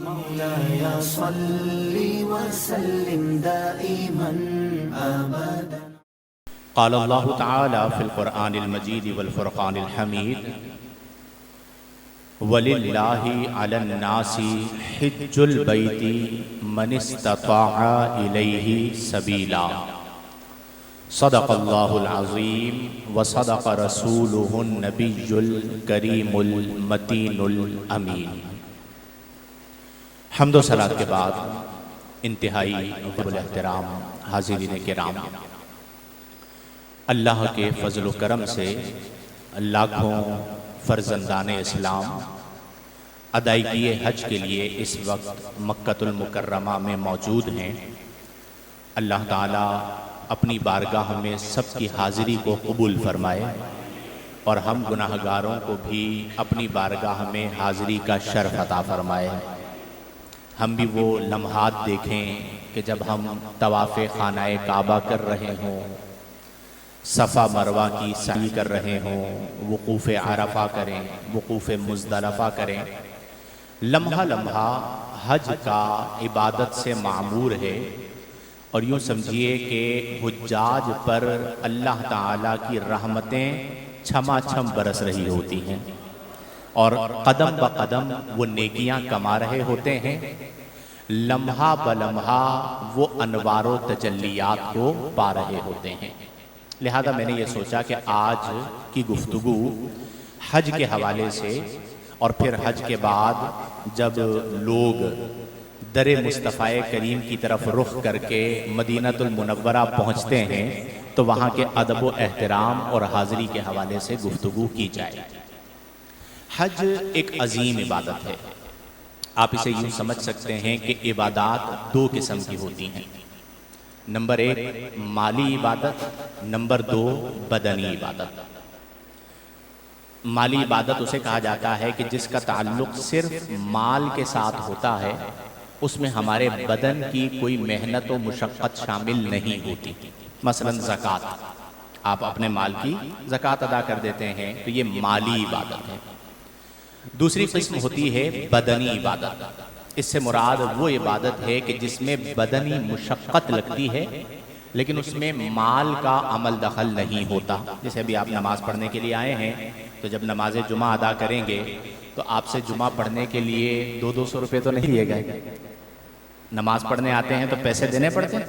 مولاي صل وسلم دائما أبدا. قال الله تعالى في القرآن المجيد والفرقان الحميد وَلِلَّهِ عَلَى النَّاسِ حِجُّ الْبَيْتِ مَنِ اسْتَطَاعَ إِلَيْهِ سَبِيلًا. صدق اللہ العظیم وصدق رسولہ النبی الکریم المتین الامین. حمد و صلاۃ کے بعد انتہائی قابل احترام حاضرین کرام، اللہ کے فضل و کرم سے لاکھوں فرزندان اسلام ادائیگی حج کے لیے اس وقت مکۃ المکرمہ میں موجود ہیں. اللہ تعالیٰ اپنی بارگاہ میں سب کی حاضری کو قبول فرمائے اور ہم گناہگاروں کو بھی اپنی بارگاہ میں حاضری کا شرف عطا فرمائے. ہم بھی وہ لمحات دیکھیں کہ جب ہم طواف خانہ کعبہ کر رہے ہوں، صفا مروہ کی سعی کر رہے ہوں، وقوف عرفہ کریں، وقوف مزدلفہ کریں. لمحہ لمحہ حج کا عبادت سے معمور ہے، اور یوں سمجھیے کہ حجاج پر اللہ تعالیٰ کی رحمتیں چھما چھم برس رہی ہوتی ہیں اور قدم بقدم وہ نیکیاں کما رہے ہوتے ہیں. لمحہ بلمحہ وہ انوار و تجلیات کو پا رہے ہوتے ہیں. لہذا میں نے یہ سوچا کہ آج کی گفتگو حج کے حوالے سے، اور پھر حج کے بعد جب لوگ در مصطفیٰ کریم کی طرف رخ کر کے مدینہ المنورہ پہنچتے ہیں تو وہاں کے ادب و احترام اور حاضری کے حوالے سے گفتگو کی جائے. حج ایک عظیم عبادت ہے. آپ اسے یوں سمجھ سکتے ہیں کہ عبادات دو قسم کی ہوتی ہیں. نمبر ایک مالی عبادت، نمبر دو بدنی عبادت. مالی عبادت اسے کہا جاتا ہے کہ جس کا تعلق صرف مال کے ساتھ ہوتا ہے، اس میں ہمارے بدن کی کوئی محنت و مشقت شامل نہیں ہوتی. مثلا زکوٰۃ، آپ اپنے مال کی زکوٰۃ ادا کر دیتے ہیں تو یہ مالی عبادت ہے. دوسری قسم ہوتی ہے بدنی عبادت. اس سے مراد وہ عبادت ہے کہ جس میں بدنی مشقت لگتی ہے لیکن اس میں مال کا عمل دخل نہیں ہوتا. جیسے ابھی آپ نماز پڑھنے کے لیے آئے ہیں تو جب نماز جمعہ ادا کریں گے تو آپ سے جمعہ پڑھنے کے لیے 200 روپے تو نہیں لیے گئے. نماز پڑھنے آتے ہیں تو پیسے دینے پڑتے ہیں؟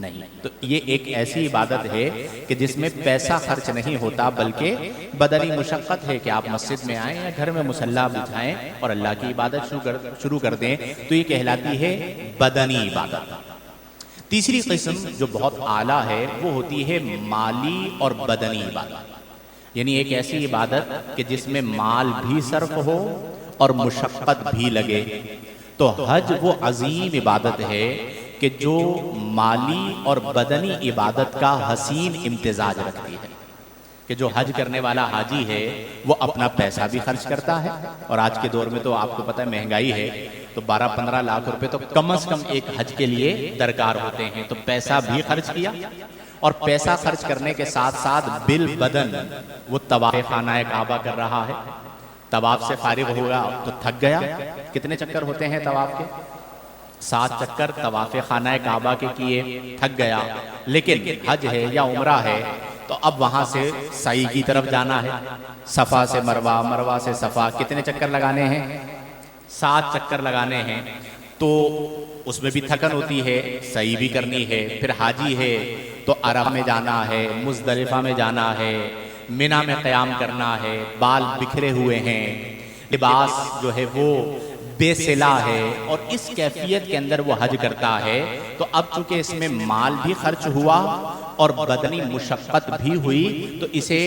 نہیں. تو یہ ایک ایسی عبادت ہے کہ جس میں پیسہ خرچ نہیں ہوتا بلکہ بدنی مشقت ہے کہ آپ مسجد میں آئیں یا گھر میں مصلی بچھائیں اور اللہ کی عبادت شروع کر دیں، تو یہ کہلاتی ہے بدنی عبادت. تیسری قسم جو بہت اعلیٰ ہے وہ ہوتی ہے مالی اور بدنی عبادت. یعنی ایک ایسی عبادت کہ جس میں مال بھی صرف ہو اور مشقت بھی لگے. تو حج وہ عظیم عبادت ہے کہ جو مالی اور بدنی عبادت کا حسین امتزاج رکھتی ہے. کہ جو حج کرنے والا حاجی ہے وہ اپنا پیسہ بھی خرچ کرتا ہے، اور آج کے دور میں تو آپ کو پتہ ہے مہنگائی ہے تو 12-15 لاکھ روپے تو کم از کم ایک حج کے لیے درکار ہوتے ہیں. تو پیسہ بھی خرچ کیا، اور پیسہ خرچ کرنے کے ساتھ ساتھ بالبدن وہ طواف خانہ کعبہ کر رہا ہے. طواف سے فارغ ہوگا تو تھک گیا. کتنے چکر ہوتے ہیں طواف کے؟ 7 چکر طواف خانہ کعبہ کے کیے، تھک گیا. لیکن حج ہے یا عمرہ ہے تو اب وہاں سے سعی کی طرف جانا ہے. صفا سے مروہ، مروہ سے صفا، کتنے چکر لگانے ہیں؟ 7 چکر لگانے ہیں. تو اس میں بھی تھکن ہوتی ہے، سعی بھی کرنی ہے. پھر حاجی ہے تو عرفہ میں جانا ہے، مزدلفہ میں جانا ہے، منی میں قیام کرنا ہے. بال بکھرے ہوئے ہیں، لباس جو ہے وہ بے صلاح ہے، اور اس کیفیت کے اندر وہ حج کرتا ہے. تو اب چونکہ اس میں مال بھی خرچ ہوا اور بدنی مشقت بھی ہوئی تو اسے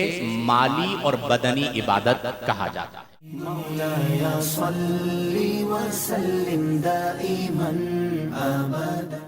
مالی اور بدنی عبادت کہا جاتا ہے. مولاي صل وسلم دائما أبدا.